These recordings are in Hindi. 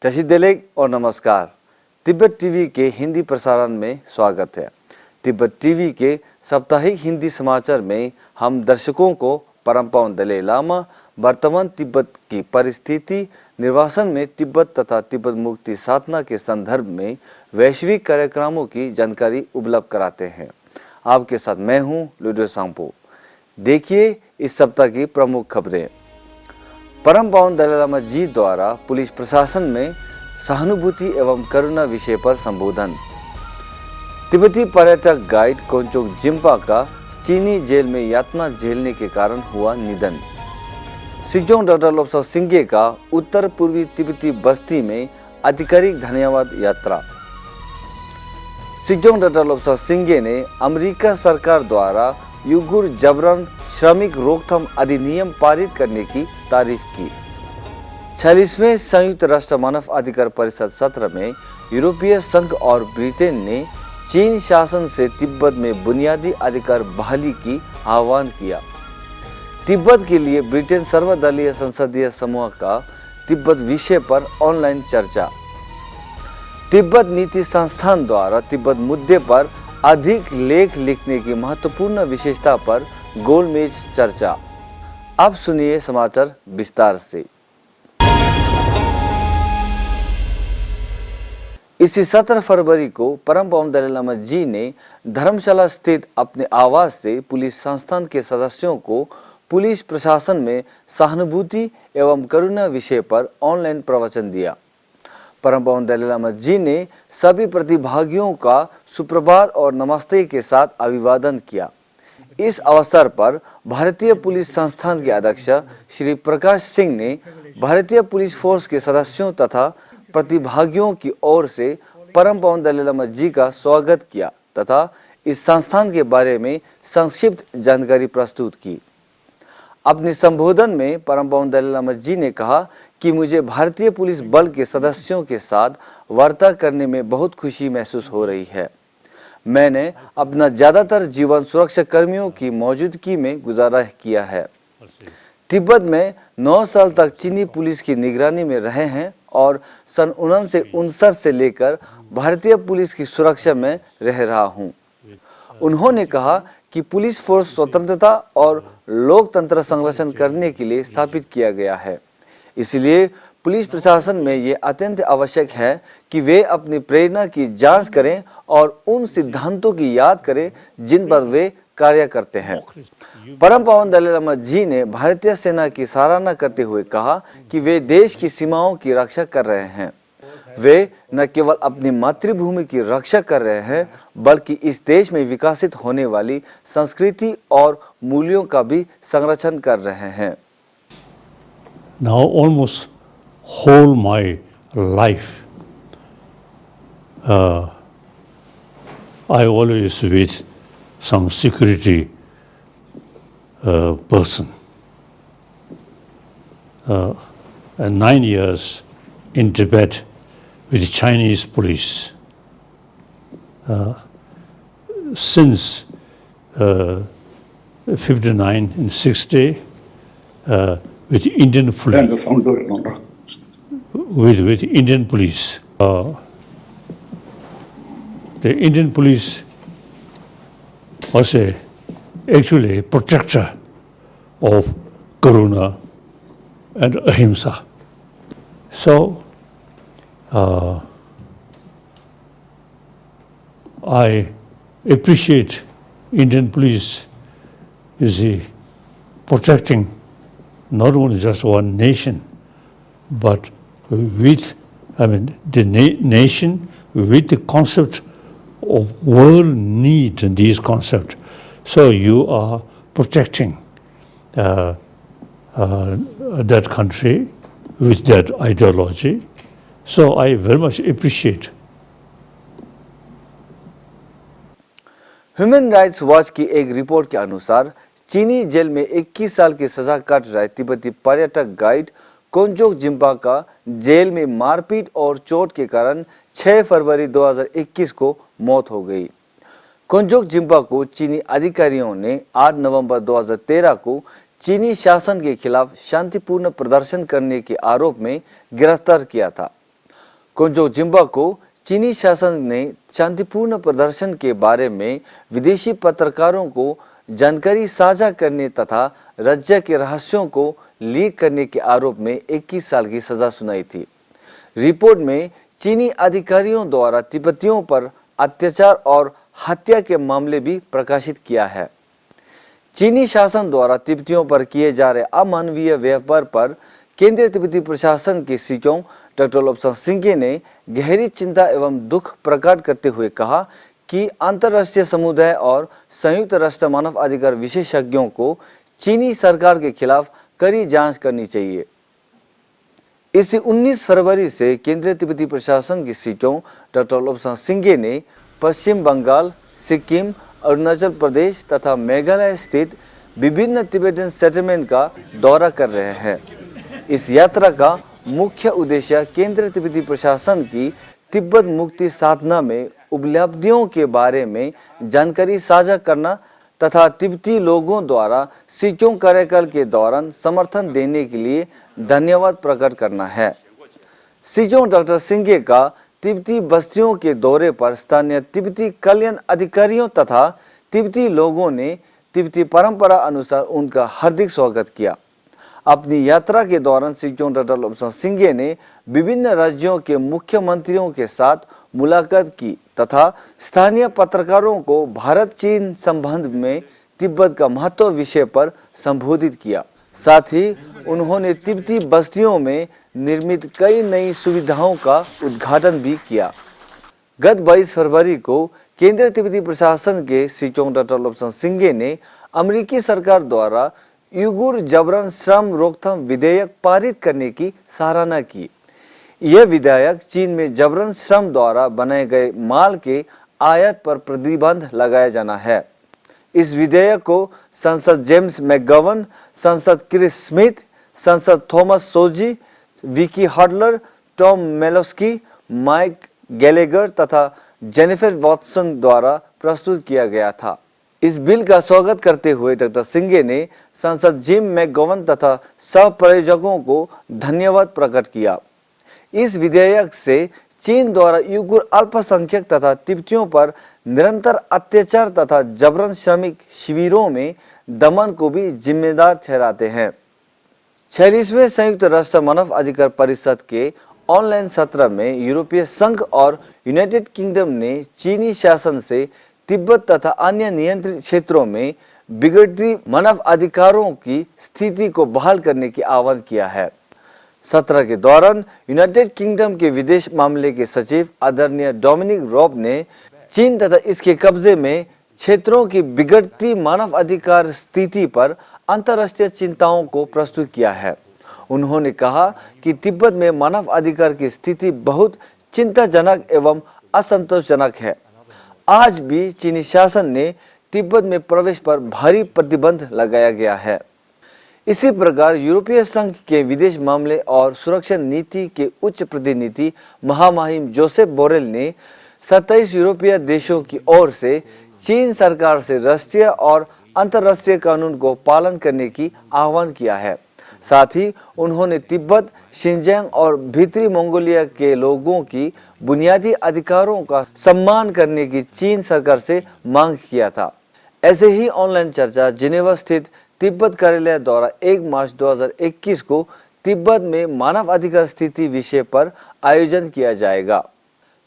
टशीदेलेग और नमस्कार। तिब्बत टीवी के हिंदी प्रसारण में स्वागत है। तिब्बत टीवी के साप्ताहिक हिंदी समाचार में हम दर्शकों को परम पावन दलाई लामा वर्तमान तिब्बत की परिस्थिति, निर्वासन में तिब्बत तथा तिब्बत मुक्ति साधना के संदर्भ में वैश्विक कार्यक्रमों की जानकारी उपलब्ध कराते हैं। आपके साथ मैं हूं लुडो सांपो। देखिए इस सप्ताह की प्रमुख खबरें। परम पावन दलाई लामा जी द्वारा पुलिस प्रशासन में सहानुभूति एवं करुणा विषय पर संबोधन। तिब्बती पर्यटक गाइड कोंचोक जिम्पा का चीनी जेल में यातना झेलने के कारण हुआ निधन। सिजोंग डॉक्टर लोब्सा सिंगे का उत्तर पूर्वी तिब्बती बस्ती में आधिकारिक धन्यवाद यात्रा। सिजोंग डॉक्टर लोब्सा सिंगे ने अमेरिका सरकार द्वारा युगुर जबरन श्रमिक रोकथाम अधिनियम पारित करने की तारीफ की। 46वें संयुक्त राष्ट्र मानव अधिकार परिषद सत्र में यूरोपीय संघ और ब्रिटेन ने चीन शासन से तिब्बत में बुनियादी अधिकार बहाली की आह्वान किया। तिब्बत के लिए ब्रिटेन सर्वदलीय संसदीय समूह का तिब्बत विषय पर ऑनलाइन चर्चा। तिब्बत नीति संस्थान द्वारा तिब्बत मुद्दे पर अधिक लेख लिखने की महत्वपूर्ण विशेषता पर गोलमेज चर्चा। अब सुनिए समाचार विस्तार से। इसी 17 फरवरी को परम पावन दलाई लामा जी ने धर्मशाला स्थित अपने आवास से पुलिस संस्थान के सदस्यों को पुलिस प्रशासन में सहानुभूति एवं करुणा विषय पर ऑनलाइन प्रवचन दिया। परम पावन दलाई लामा जी ने सभी प्रतिभागियों का सुप्रभात और नमस्ते के साथ अभिवादन किया। इस अवसर पर भारतीय पुलिस संस्थान के अध्यक्ष श्री प्रकाश सिंह ने भारतीय पुलिस फोर्स के सदस्यों तथा प्रतिभागियों की ओर से परम पावन दलाई लामा जी का स्वागत किया तथा इस संस्थान के बारे में संक्षिप्त जानकारी प्रस्तुत की। अपने संबोधन में परम पावन दलाई लामा जी ने कहा कि मुझे भारतीय पुलिस बल के सदस्यों के साथ वार्ता करने में बहुत खुशी महसूस हो रही है। मैंने अपना ज्यादातर जीवन सुरक्षा कर्मियों की मौजूदगी में गुजारा किया है। तिब्बत में 9 साल तक चीनी पुलिस की निगरानी में रहे हैं और सन 1959 से लेकर भारतीय पुलिस की सुरक्षा में रह रहा हूं। उन्होंने कहा कि पुलिस फोर्स स्वतंत्रता और लोकतंत्र संरक्षण करने के लिए स्थापित किया गया है। इसलिए पुलिस प्रशासन में ये अत्यंत आवश्यक है कि वे अपनी प्रेरणा की जांच करें और उन सिद्धांतों की याद करें जिन पर वे कार्य करते हैं। परम पावन दलाई लामा जी ने भारतीय सेना की सराहना करते हुए कहा कि वे देश की सीमाओं की रक्षा कर रहे हैं। वे न केवल अपनी मातृभूमि की रक्षा कर रहे हैं बल्कि इस देश में विकसित होने वाली संस्कृति और मूल्यों का भी संरक्षण कर रहे हैं। Now almost whole my life I always with some security person. And 9 years in Tibet with Chinese police. Since 59 and 60 with Indian police. With Indian police. The Indian police was actually a protector of Karuna and Ahimsa. So I appreciate Indian police is protecting not only just one nation, but with, the nation with the concept of world need these concepts. So you are protecting that country with that ideology. So I very much appreciate. Human rights watch की एक रिपोर्ट के अनुसार चीनी जेल में 21 साल की सजा काट रहे तिब्बती पर्यटक गाइड कोंचोक जिम्पा का जेल में मारपीट और चोट के कारण 6 फरवरी 2021 को मौत हो गई। कोंचोक जिम्पा को चीनी अधिकारियों ने 8 नवंबर 2013 को चीनी शासन के खिलाफ शांतिपूर्ण प्रदर्शन करने के आरोप में गिरफ्तार किया था। कोंजो जिम्बा को चीनी शासन ने शांतिपूर्ण प्रदर्शन के बारे में विदेशी पत्रकारों को जानकारी साझा करने तथा राज्य के रहस्यों को लीक करने के आरोप में 21 साल की सजा सुनाई थी। रिपोर्ट में चीनी अधिकारियों द्वारा तिब्बतियों पर अत्याचार और हत्या के मामले भी प्रकाशित किया है। चीनी शासन द्वारा तिब्बतियों पर किए जा रहे अमानवीय व्यवहार पर केंद्रीय तिब्बती प्रशासन के सीचों डॉक्टर लोब्सांग सिंघे ने गहरी चिंता एवं दुख प्रकट करते हुए कहा कि अंतर्राष्ट्रीय समुदाय और संयुक्त राष्ट्र मानव अधिकार विशेषज्ञों को चीनी सरकार के खिलाफ कड़ी जांच करनी चाहिए। इसी 19 फरवरी से केंद्रीय तिब्बती प्रशासन की सीटों डॉक्टर लोब्सांग सिंघे ने पश्चिम बंगाल, सिक्किम, अरुणाचल प्रदेश तथा मेघालय स्थित विभिन्न तिब्बतन सेटलमेंट का दौरा कर रहे हैं। इस यात्रा का मुख्य उद्देश्य केंद्रीय तिब्बती प्रशासन की तिब्बत मुक्ति साधना में उपलब्धियों के बारे में जानकारी साझा करना तथा तिब्बती लोगों द्वारा सिक्यों कार्यकाल के दौरान समर्थन देने के लिए धन्यवाद प्रकट करना है। सिक्यों डॉक्टर सिंघे का तिब्बती बस्तियों के दौरे पर स्थानीय तिब्बती कल्याण अधिकारियों तथा तिब्बती लोगों ने तिब्बती परंपरा अनुसार उनका हार्दिक स्वागत किया। अपनी यात्रा के दौरान सिक्यों डॉक्टर लोब्सांग सिंघे ने विभिन्न राज्यों के मुख्यमंत्रियों के साथ मुलाकात की तथा स्थानीय पत्रकारों को भारत चीन संबंध में तिब्बत का महत्व विषय पर संबोधित किया। साथ ही उन्होंने तिब्बती बस्तियों में निर्मित कई नई सुविधाओं का उद्घाटन भी किया। गत 22 फरवरी को केंद्रीय तिब्बती प्रशासन के सीचों डॉक्टर लोब्सांग सिंघे ने अमेरिकी सरकार द्वारा उइगुर जबरन श्रम रोकथाम विधेयक पारित करने की सराहना की। यह विधेयक चीन में जबरन श्रम द्वारा बनाए गए माल के आयात पर प्रतिबंध लगाया जाना है। इस विधेयक को सांसद जेम्स मैकगवर्न, सांसद क्रिस स्मिथ, सांसद Thomas Suozzi, Vicky Hartzler, Tom Meloski, Mike Gallagher तथा जेनिफर वॉटसन द्वारा प्रस्तुत किया गया था। इस बिल का स्वागत करते हुए डॉक्टर सिंघे ने सांसद जिम मैकगवर्न तथा सह प्रायोजकों को धन्यवाद प्रकट किया। इस विधेयक से चीन द्वारा उइगुर अल्पसंख्यक तथा तिब्बतियों पर निरंतर अत्याचार तथा जबरन श्रमिक शिविरों में दमन को भी जिम्मेदार ठहराते हैं। 46वें संयुक्त राष्ट्र मानव अधिकार परिषद के ऑनलाइन सत्र में यूरोपीय संघ और यूनाइटेड किंगडम ने चीनी शासन से तिब्बत तथा अन्य नियंत्रित क्षेत्रों में बिगड़ती मानव अधिकारों की स्थिति को बहाल करने की आह्वान किया है। सत्र के दौरान यूनाइटेड किंगडम के विदेश मामले के सचिव आदरणीय डोमिनिक रॉब ने चीन तथा इसके कब्जे में क्षेत्रों की बिगड़ती मानव अधिकार स्थिति पर अंतर्राष्ट्रीय चिंताओं को प्रस्तुत किया है। उन्होंने कहा कि तिब्बत में मानव अधिकार की स्थिति बहुत चिंताजनक एवं असंतोषजनक है। आज भी चीनी शासन ने तिब्बत में प्रवेश पर भारी प्रतिबंध लगाया गया है। इसी प्रकार यूरोपीय संघ के विदेश मामले और सुरक्षा नीति के उच्च प्रतिनिधि महामहिम जोसेफ बोरेल ने 27 यूरोपीय देशों की ओर से चीन सरकार से राष्ट्रीय और अंतर्राष्ट्रीय कानून को पालन करने की आह्वान किया है। साथ ही उन्होंने तिब्बत, शिनजियांग और भीतरी मंगोलिया के लोगों की बुनियादी अधिकारों का सम्मान करने की चीन सरकार से मांग किया था। ऐसे ही ऑनलाइन चर्चा जिनेवा स्थित तिब्बत कार्यालय द्वारा 1 मार्च 2021 को तिब्बत में मानव अधिकार स्थिति विषय पर आयोजन किया जाएगा।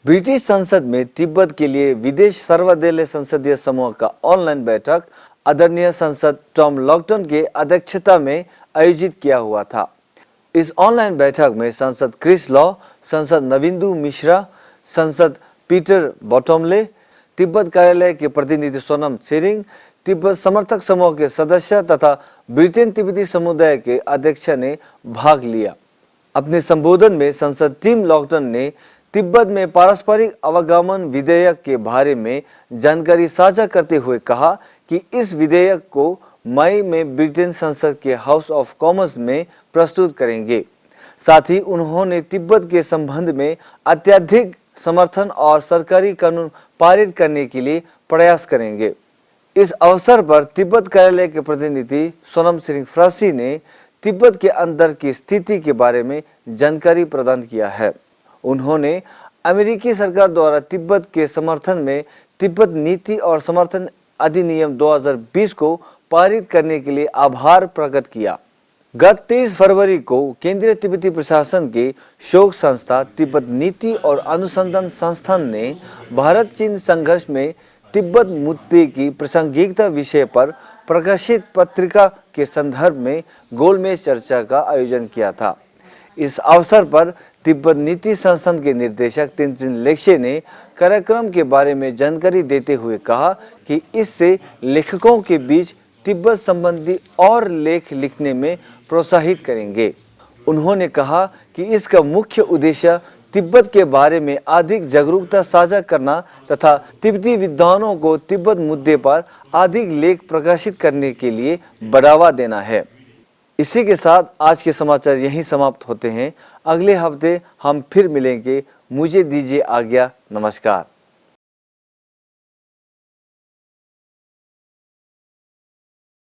ब्रिटिश संसद में तिब्बत के लिए विदेश सर्वदलीय संसदीय समूह का ऑनलाइन बैठक आदरणीय सांसद टॉम लॉकटन के अध्यक्षता में आयोजित किया हुआ था। इस ऑनलाइन बैठक में सांसद क्रिस लॉ, सांसद नविंदु मिश्रा, सांसद पीटर बॉटमले, तिब्बत कार्यालय के प्रतिनिधि सोनम सेरिंग, तिब्बत समर्थक समूह के सदस्य तथा ब्रिटेन तिब्बती समुदाय के अध्यक्ष ने भाग लिया। अपने संबोधन में सांसद टिम लॉकटन ने तिब्बत में पारस्परिक अवगमन विधेयक के बारे में जानकारी साझा करते हुए कहा कि इस विधेयक को मई में ब्रिटेन संसद के हाउस ऑफ कॉमन्स में प्रस्तुत करेंगे। साथ ही उन्होंने तिब्बत के संबंध में अत्यधिक समर्थन और सरकारी कानून पारित करने के लिए प्रयास करेंगे। इस अवसर पर तिब्बत कार्यालय के प्रतिनिधि सोनम सिरिंग फ्रासी ने तिब्बत के अंदर की स्थिति के बारे में जानकारी प्रदान किया है। उन्होंने अमेरिकी सरकार द्वारा तिब्बत के समर्थन में तिब्बत नीति और समर्थन अधिनियम 2020 को पारित करने के लिए आभार प्रकट किया। गत 23 फरवरी को केंद्रीय तिब्बती प्रशासन के शोक संस्था तिब्बत नीति और अनुसंधान संस्थान ने भारत चीन संघर्ष में तिब्बत मुद्दे की प्रासंगिकता विषय पर प्रकाशित पत्रिका के संदर्भ में गोलमेज चर्चा का आयोजन किया था। इस अवसर पर तिब्बत नीति संस्थान के निदेशक तेनजिन लेग्शे ने कार्यक्रम के बारे में जानकारी देते हुए कहा कि इससे लेखकों के बीच तिब्बत संबंधी और लेख लिखने में प्रोत्साहित करेंगे। उन्होंने कहा कि इसका मुख्य उद्देश्य तिब्बत के बारे में अधिक जागरूकता साझा करना तथा तिब्बती विद्वानों को तिब्बत मुद्दे पर अधिक लेख प्रकाशित करने के लिए बढ़ावा देना है। इसी के साथ आज के समाचार यहीं समाप्त होते हैं। अगले हफ्ते हम फिर मिलेंगे। मुझे दीजिए आज्ञा। नमस्कार।